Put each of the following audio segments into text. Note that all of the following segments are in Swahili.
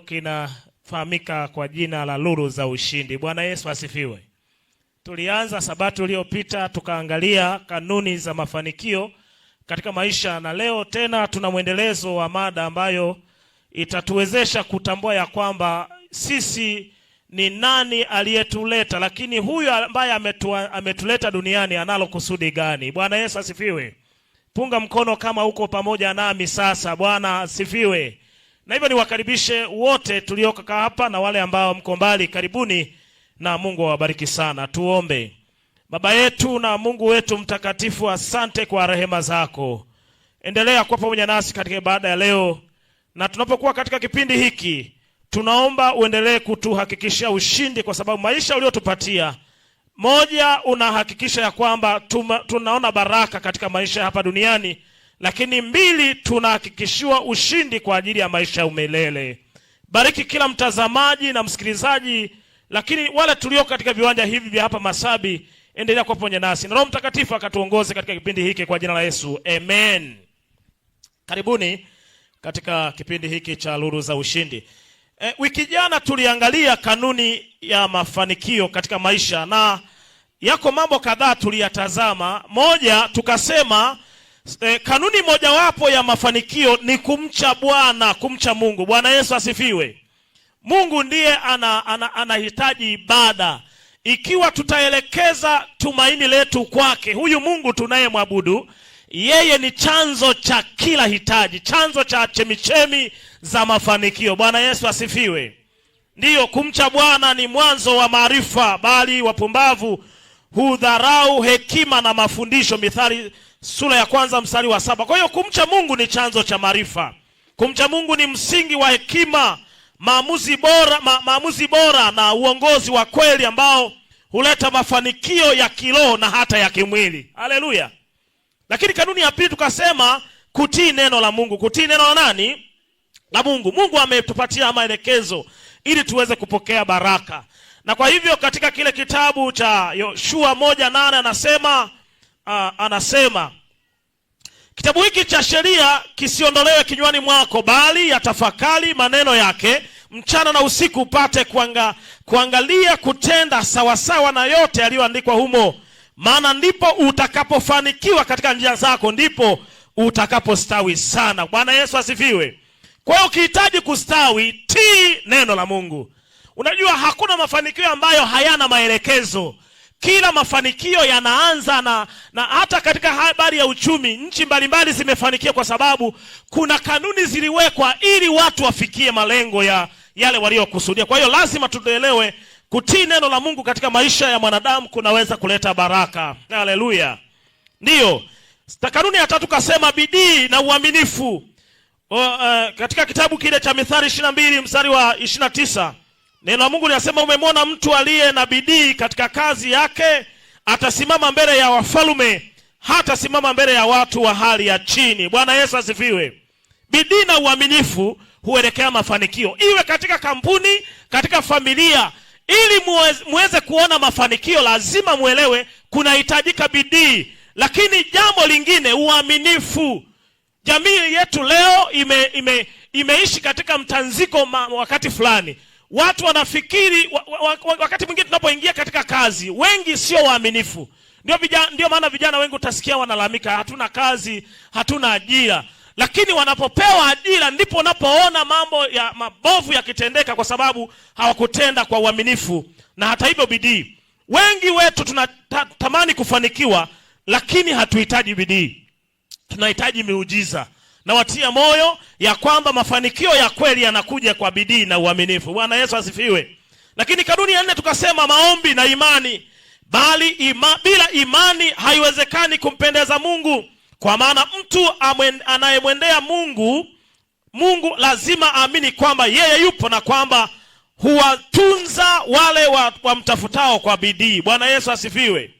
Kinafahamika kwa jina la Lulu za Ushindi. Bwana Yesu asifiwe. Tulianza Sabato iliyopita tukaangalia kanuni za mafanikio katika maisha, na leo tena tuna mwendelezo wa mada ambayo itatuwezesha kutambua ya kwamba sisi ni nani aliyetuleta, lakini huyu ambaye ametuleta duniani analo kusudi gani. Bwana Yesu asifiwe. Punga mkono kama uko pamoja nami sasa. Bwana asifiwe. Na hivyo niwakaribishe wote tulioka hapa na wale ambao mko mbali, karibuni na Mungu awabariki sana. Tuombe. Baba yetu na Mungu wetu mtakatifu, asante kwa rehema zako. Endelea kuwa pamoja nasi katika ibada ya leo, na tunapokuwa katika kipindi hiki tunaomba uendelee kutuhakikishia ushindi, kwa sababu maisha uliotupatia, moja, unahakikisha ya kwamba tunaona baraka katika maisha hapa duniani, lakini mbili, tunahakikishiwa ushindi kwa ajili ya maisha ya umilele. Bariki kila mtazamaji na msikilizaji, lakini wale tulio katika viwanja hivi vya hapa Masabi, endelea kuwa pamoja nasi, na Roho Mtakatifu akatuongoze katika kipindi hiki kwa jina la Yesu. Amen. Karibuni katika kipindi hiki cha Lulu za Ushindi. Wiki jana tuliangalia kanuni ya mafanikio katika maisha, na yako mambo kadhaa tuliyatazama. Moja, tukasema kanuni mojawapo ya mafanikio ni kumcha Bwana, kumcha Mungu. Bwana Yesu asifiwe. Mungu ndiye anahitaji ibada. Ikiwa tutaelekeza tumaini letu kwake, huyu Mungu tunayemwabudu, yeye ni chanzo cha kila hitaji, chanzo cha chemichemi za mafanikio. Bwana Yesu asifiwe. Ndiyo, kumcha Bwana ni mwanzo wa maarifa, bali wapumbavu hudharau hekima na mafundisho. Mithali sura ya 1 mstari wa 7. Kwa hiyo kumcha Mungu ni chanzo cha maarifa. Kumcha Mungu ni msingi wa hekima, maamuzi bora na uongozi wa kweli ambao huleta mafanikio ya kiroho na hata ya kimwili. Haleluya. Lakini kanuni ya pili tukasema kutii neno la Mungu. Kutii neno la nani? La Mungu. Mungu ametupatia maelekezo ili tuweze kupokea baraka. Na kwa hivyo katika kile kitabu cha Yoshua 1:8 anasema kitabu hiki cha sheria kisiondolewe kinywani mwako, bali yatafakari maneno yake mchana na usiku, upate kuangalia kutenda sawasawa na yote yaliyoandikwa humo, maana ndipo utakapofanikiwa katika njia zako, ndipo utakapostawi sana. Bwana Yesu asifiwe. Kwa hiyo ukihitaji kustawi, tii neno la Mungu. Unajua hakuna mafanikio ambayo hayana maelekezo. Kila mafanikio yanaanza na hata katika habari ya uchumi, nchi mbalimbali zimefanikiwa kwa sababu kuna kanuni ziliwekwa ili watu wafikie malengo ya yale waliokusudia. Kwa hiyo lazima tuelewe kutii neno la Mungu katika maisha ya mwanadamu kunaweza kuleta baraka. Haleluya. Ndiyo. Kanuni ya 3 kasema bidii na uaminifu. Katika kitabu kile cha Mithali 22 mstari wa 29, neno la Mungu linasema, umemwona mtu aliye na bidii katika kazi yake, atasimama mbele ya wafalme, hata simama mbele ya watu wa hali ya chini. Bwana Yesu asifiwe. Bidii na uaminifu huelekea mafanikio, iwe katika kampuni, katika familia. Ili muweze kuona mafanikio, lazima muelewe kunahitajika bidii. Lakini jambo lingine, uaminifu. Jamii yetu leo imeishi katika mtanziko wakati fulani. Watu wanafikiri wakati mwingine tunapoingia katika kazi, wengi sio waaminifu. Ndio maana vijana wengi utasikia wanalalamika, hatuna kazi, hatuna ajira. Lakini wanapopewa ajira ndipo wanapoona mambo ya mabovu yakitendeka, kwa sababu hawakutenda kwa uaminifu na hata hivyo bidii. Wengi wetu tunatamani kufanikiwa, lakini hatuhitaji bidii. Tunahitaji miujiza. Na watia moyo ya kwamba mafanikio ya kweli yanakuja kwa bidii na uaminifu. Bwana Yesu asifiwe. Lakini kanuni ya 4 tukasema maombi na imani. Bali bila imani haiwezekani kumpendeza Mungu. Kwa maana mtu anayemwendea Mungu lazima aamini kwamba yeye yupo na kwamba huwatunza wale wamtafutao kwa bidii. Bwana Yesu asifiwe.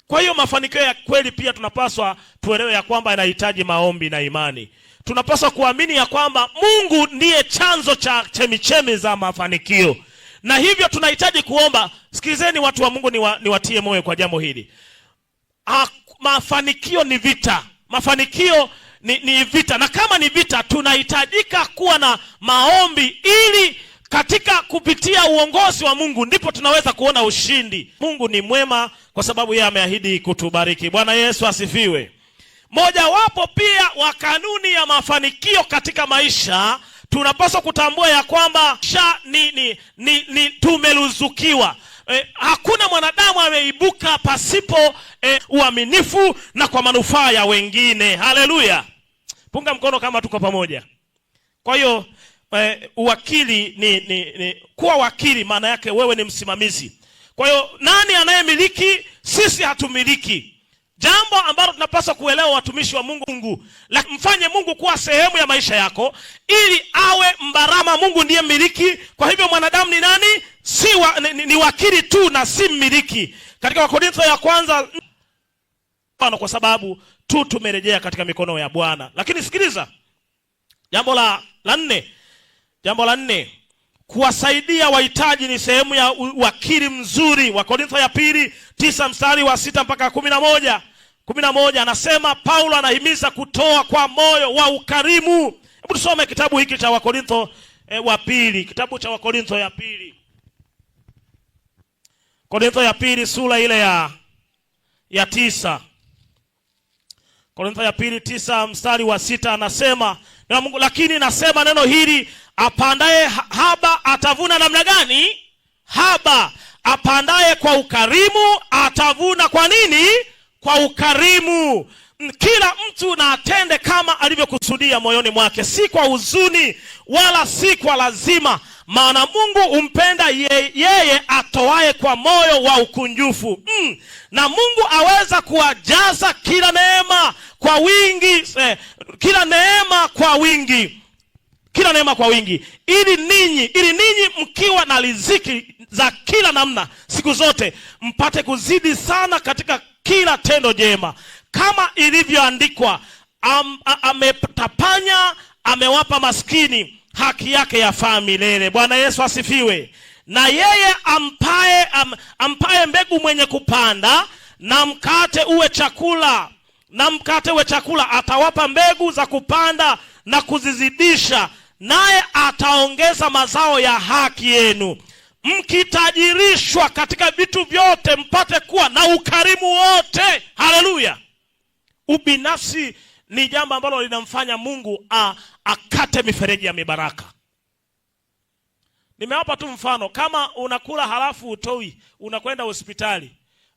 Kwa hiyo mafanikio ya kweli pia tunapaswa tuelewe ya kwamba yanahitaji maombi na imani. Tunapaswa kuamini ya kwamba Mungu ndiye chanzo cha chemichemi za mafanikio. Na hivyo tunahitaji kuomba. Sikilizeni watu wa Mungu, niwatie moyo kwa jambo hili. Mafanikio ni vita. Mafanikio ni vita, na kama ni vita tunahitajika kuwa na maombi ili katika kupitia uongozi wa Mungu ndipo tunaweza kuona ushindi. Mungu ni mwema kwa sababu yeye ameahidi kutubariki. Bwana Yesu asifiwe. Mojawapo pia wa kanuni ya mafanikio katika maisha, tunapaswa kutambua ya kwamba ni tumeruzukiwa. Hakuna mwanadamu ameibuka pasipo uaminifu na kwa manufaa ya wengine. Haleluya. Punga mkono kama tuko pamoja. Kwa hiyo uwakili ni kuwa wakili, maana yake wewe ni msimamizi. Kwa hiyo nani anayemiliki? Sisi hatumiliki. Jambo ambalo tunapaswa kuelewa watumishi wa Mungu, mfanye Mungu kuwa sehemu ya maisha yako ili awe mbarama. Mungu ndiye mmiliki. Kwa hivyo mwanadamu ni nani? Ni wakili tu na si mmiliki. Katika Wakorintho ya kwanza, kwa sababu tu tumerejea katika mikono ya Bwana. Lakini sikiliza, jambo la nne, kuwasaidia wahitaji ni sehemu ya wakili mzuri. Wakorintho ya pili 9 mstari wa 6 mpaka 11 anasema, Paulo anahimiza kutoa kwa moyo wa ukarimu. Hebu tusome kitabu hiki cha Wakorintho wa pili, kitabu cha Wakorintho ya pili. Korintho ya pili sura ile ya 9. Korintho ya pili 9 mstari wa 6 anasema, na Mungu, lakini nasema neno hili, apandaye haba atavuna namna gani? Haba. Apandaye kwa ukarimu atavuna kwa nini? Kwa ukarimu. Kila mtu na atende kama alivyokusudia moyoni mwake, si kwa huzuni wala si kwa lazima, maana Mungu umpenda yeye atoaye kwa moyo wa ukunjufu. Na Mungu aweza kuwajaza kila neema kwa wingi, kila neema kwa wingi, ili ninyi mkiwa na riziki za kila namna siku zote mpate kuzidi sana katika kila tendo jema, kama ilivyoandikwa, ametapanya amewapa maskini, haki yake yafaa milele. Bwana Yesu asifiwe. Na yeye ampaye mbegu mwenye kupanda na mkate uwe chakula, atawapa mbegu za kupanda na kuzizidisha, naye ataongeza mazao ya haki yenu, mkitajirishwa katika vitu vyote, mpate kuwa na ukarimu wote. Haleluya. Ubinafsi ni jambo ambalo linamfanya Mungu akate mifereji ya mibaraka. Nimewapa tu mfano, kama unakula halafu utoi, unakwenda hospitali.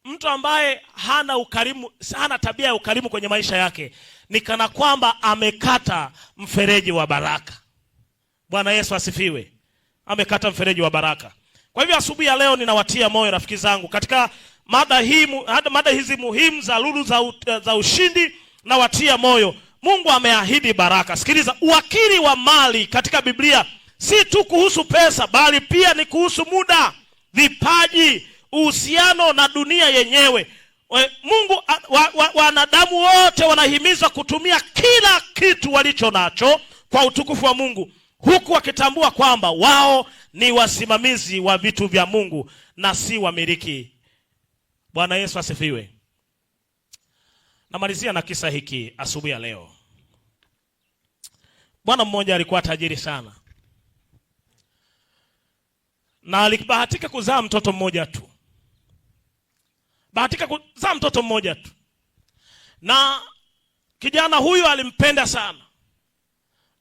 Mtu ambaye hana ukarimu, hana tabia ya ukarimu kwenye maisha yake, ni kana kwamba amekata mfereji wa baraka. Bwana Yesu asifiwe. Amekata mfereji wa baraka. Kwa hivyo asubuhi ya leo ninawatia moyo rafiki zangu katika mada hizi muhimu za lulu za ushindi, na watia moyo. Mungu ameahidi baraka. Sikiliza, uwakili wa mali katika Biblia si tu kuhusu pesa, bali pia ni kuhusu muda, vipaji, uhusiano na dunia yenyewe. Mungu, wanadamu wote wanahimizwa kutumia kila kitu walicho nacho kwa utukufu wa Mungu, huku wakitambua kwamba wao ni wasimamizi wa vitu vya Mungu na si wamiliki. Bwana Yesu asifiwe. Namalizia na kisa hiki asubuhi ya leo. Bwana mmoja alikuwa tajiri sana, na alibahatika kuzaa mtoto mmoja tu. Na kijana huyu alimpenda sana,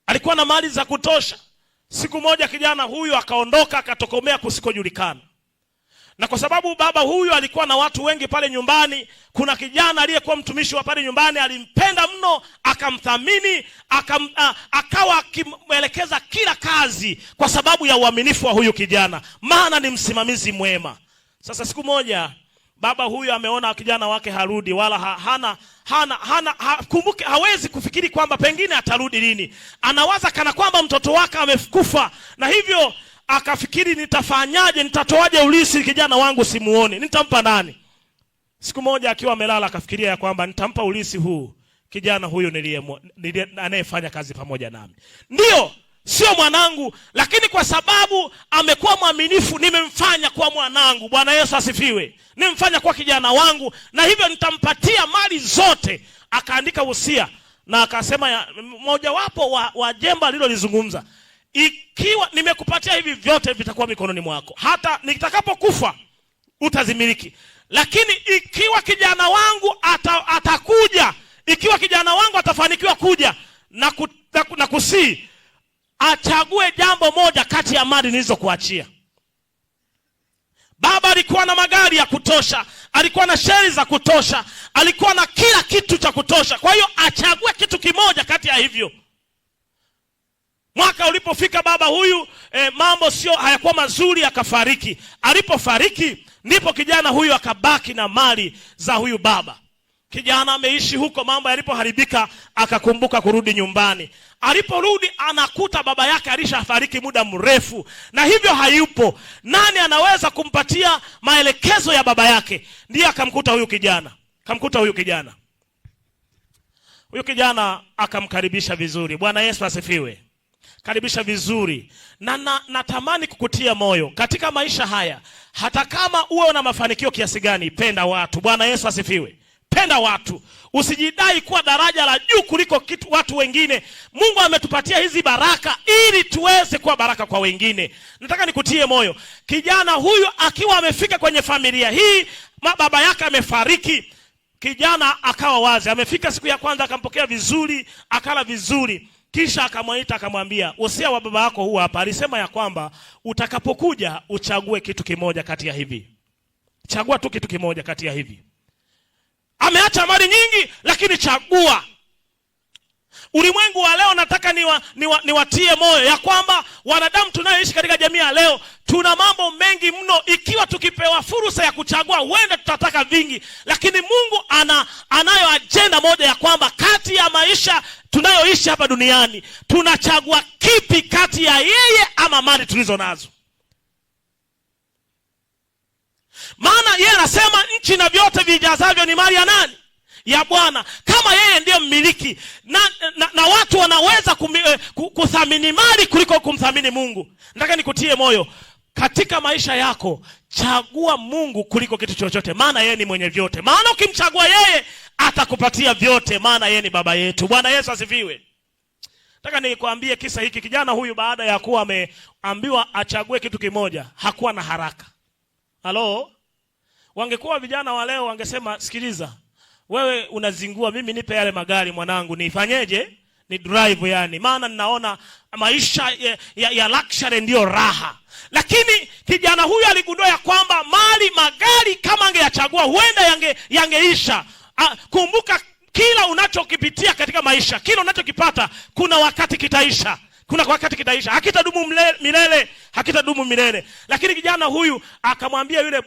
alikuwa na mali za kutosha. Siku moja kijana huyu akaondoka, akatokomea kusikojulikana. Na kwa sababu baba huyu alikuwa na watu wengi pale nyumbani, kuna kijana aliyekuwa mtumishi wa pale nyumbani, alimpenda mno, akamthamini, akawa akimwelekeza kila kazi kwa sababu ya uaminifu wa huyu kijana, maana ni msimamizi mwema. Sasa siku moja baba huyu ameona kijana wake harudi, wala kumbuke, hawezi kufikiri kwamba pengine atarudi lini. Anawaza kana kwamba mtoto wake amekufa, na hivyo akafikiri, nitafanyaje, nitatoaje ulisi kijana wangu simuone, nitampa nani? Siku moja akiwa amelala akafikiria ya kwamba nitampa ulisi huu kijana huyu anayefanya kazi pamoja nami. Ndio, sio mwanangu, lakini kwa sababu amekuwa mwaminifu, nimemfanya kwa mwanangu. Bwana Yesu asifiwe. Nimemfanya kwa kijana wangu, na hivyo nitampatia mali zote. Akaandika usia na akasema, mojawapo wa jemba alilolizungumza, ikiwa nimekupatia hivi vyote vitakuwa mikononi mwako, hata nitakapokufa utazimiliki. Lakini ikiwa kijana wangu atakuja, ikiwa kijana wangu atafanikiwa kuja na kusii, achague jambo moja kati ya mali nilizokuachia. Baba alikuwa na magari ya kutosha, alikuwa na sheri za kutosha, alikuwa na kila kitu cha kutosha. Kwa hiyo achague kitu kimoja kati ya hivyo. Mwaka ulipofika baba huyu mambo sio hayakuwa mazuri, akafariki. Alipofariki ndipo kijana huyu akabaki na mali za huyu baba. Kijana ameishi huko, mambo yalipoharibika akakumbuka kurudi nyumbani. Aliporudi anakuta baba yake alishafariki muda mrefu, na hivyo hayupo. Nani anaweza kumpatia maelekezo ya baba yake? Ndiye akamkuta huyu kijana. Huyu kijana akamkaribisha vizuri. Bwana Yesu asifiwe. Karibisha vizuri. Na natamani kukutia moyo katika maisha haya, hata kama uwe una mafanikio kiasi gani, penda watu. Bwana Yesu asifiwe. Penda watu. Usijidai kuwa daraja la juu kuliko watu wengine. Mungu ametupatia hizi baraka ili tuweze kuwa baraka kwa wengine. Nataka nikutie moyo. Kijana huyu akiwa amefika kwenye familia hii, baba yake amefariki, kijana akawa wazi. Amefika siku ya kwanza, akampokea vizuri, akala vizuri. Kisha akamwita akamwambia, usia wa baba yako huu hapa. Alisema ya kwamba utakapokuja uchague kitu kimoja kati ya hivi. Chagua tu kitu kimoja kati ya hivi. Ameacha mali nyingi, lakini chagua. Ulimwengu wa leo nataka niwatie moyo ya kwamba wanadamu tunayoishi katika jamii ya leo tuna mambo mengi mno. Ikiwa tukipewa fursa ya kuchagua, huenda tutataka vingi, lakini Mungu anayo ajenda moja ya kwamba kati ya maisha tunayoishi hapa duniani tunachagua kipi kati ya yeye ama mali tulizo nazo. Maana yeye anasema nchi na vyote vijazavyo ni mali ya nani? Ya Bwana. Kama yeye ndiye mmiliki, na watu wanaweza kuthamini mali kuliko kumthamini Mungu. Nataka nikutie moyo katika maisha yako, chagua Mungu kuliko kitu chochote, maana yeye ni mwenye vyote. Maana ukimchagua yeye atakupatia vyote, maana yeye ni baba yetu. Bwana Yesu asifiwe. Nataka nikwambie kisa hiki. Kijana huyu baada ya kuwa ameambiwa achague kitu kimoja, hakuwa na haraka. Halo? Wangekuwa vijana wa leo wangesema, sikiliza, wewe unazingua, mimi nipe yale magari mwanangu, nifanyeje? Ni drive yani. Maana ninaona maisha ya luxury ndio raha. Lakini kijana huyu aligundua ya kwamba magari kama angeyachagua huenda yangeisha. Kumbuka kila unachokipitia katika maisha, kila unachokipata kuna wakati kitaisha. Hakitadumu milele. Lakini kijana huyu akamwambia yule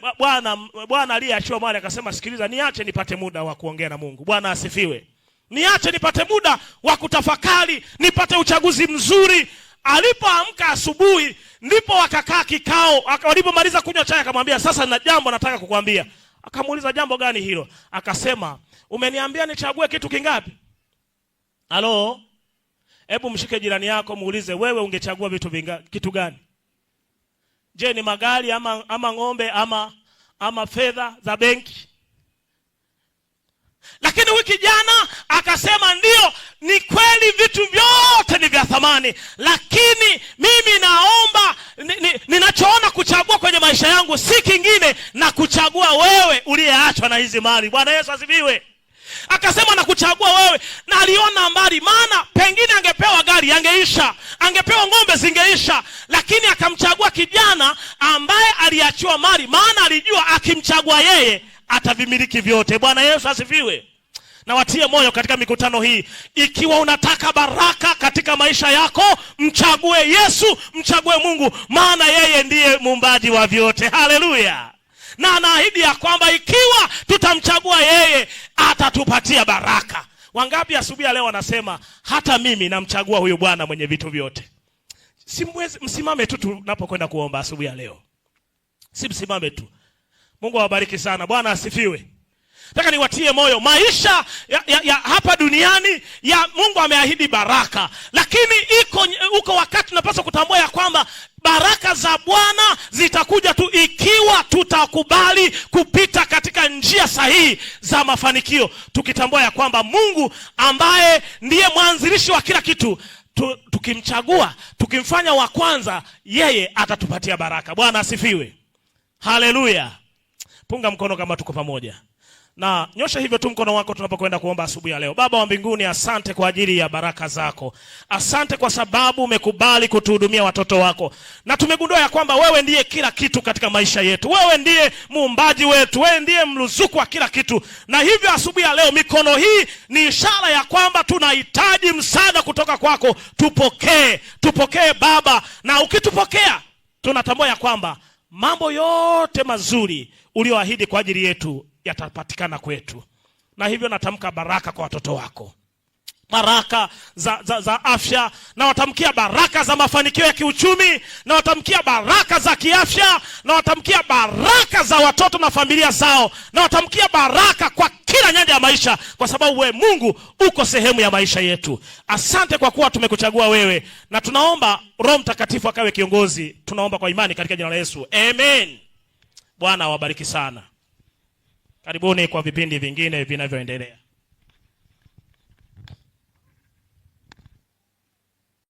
bwana aliyeachiwa mali, akasema, sikiliza, niache nipate muda wa kuongea na Mungu. Bwana asifiwe. Niache nipate muda wa kutafakari, nipate uchaguzi mzuri. Alipoamka asubuhi ndipo wakakaa kikao. Walipomaliza kunywa chai akamwambia, sasa nina jambo nataka kukuambia. Akamuuliza, jambo gani hilo? Akasema, umeniambia nichague kitu kingapi? Halo? Hebu mshike jirani yako muulize, wewe ungechagua kitu gani? Je, ni magari ama ng'ombe ama fedha za benki? Lakini huyu kijana akasema, ndio, ni kweli vitu vyote ni vya thamani, lakini mimi naomba ninachoona kuchagua kwenye maisha yangu si kingine na kuchagua wewe uliyeachwa na hizi mali. Bwana Yesu asifiwe. Akasema na kuchagua wewe, na aliona mbali, maana pengine angepewa gari yangeisha, angepewa ng'ombe zingeisha, lakini akamchagua kijana ambaye aliachiwa mali, maana alijua akimchagua yeye atavimiliki vyote. Bwana Yesu asifiwe. Na watie moyo katika mikutano hii, ikiwa unataka baraka katika maisha yako, mchague Yesu, mchague Mungu, maana yeye ndiye muumbaji wa vyote. Haleluya. Na anaahidi ya kwamba ikiwa tutamchagua yeye atatupatia baraka. Wangapi asubuhi leo wanasema, hata mimi namchagua huyu Bwana mwenye vitu vyote? Msimame tu tunapokwenda kuomba asubuhi leo. Msimame tu. Mungu awabariki sana. Bwana asifiwe. Nataka niwatie moyo, maisha ya hapa duniani ya Mungu ameahidi baraka, lakini uko wakati tunapaswa kutambua ya kwamba baraka za Bwana zitakuja tu ikiwa tutakubali kupita katika njia sahihi za mafanikio, tukitambua ya kwamba Mungu ambaye ndiye mwanzilishi wa kila kitu tukimchagua, tukimfanya wa kwanza, yeye atatupatia baraka. Bwana asifiwe. Haleluya. Punga mkono kama tuko pamoja. Na nyosha hivyo tu mkono wako tunapokwenda kuomba asubuhi ya leo. Baba wa mbinguni, asante kwa ajili ya baraka zako. Asante kwa sababu umekubali kutuhudumia watoto wako. Na tumegundua ya kwamba wewe ndiye kila kitu katika maisha yetu. Wewe ndiye muumbaji wetu. Wewe ndiye mruzuku wa kila kitu. Na hivyo asubuhi ya leo mikono hii ni ishara ya kwamba tunahitaji msaada kutoka kwako. Tupokee. Tupokee Baba. Na ukitupokea tunatambua ya kwamba mambo yote mazuri ulioahidi kwa ajili yetu yatapatikana kwetu. Na hivyo natamka baraka kwa watoto wako. Baraka za afya, na watamkia baraka za mafanikio ya kiuchumi, na watamkia baraka za kiafya, na watamkia baraka za watoto na familia zao, na watamkia baraka kwa kila nyanja ya maisha, kwa sababu wewe Mungu uko sehemu ya maisha yetu. Asante kwa kuwa tumekuchagua wewe, na tunaomba Roho Mtakatifu akawe kiongozi. Tunaomba kwa imani katika jina la Yesu. Amen. Bwana awabariki sana. Karibuni kwa vipindi vingine vinavyoendelea.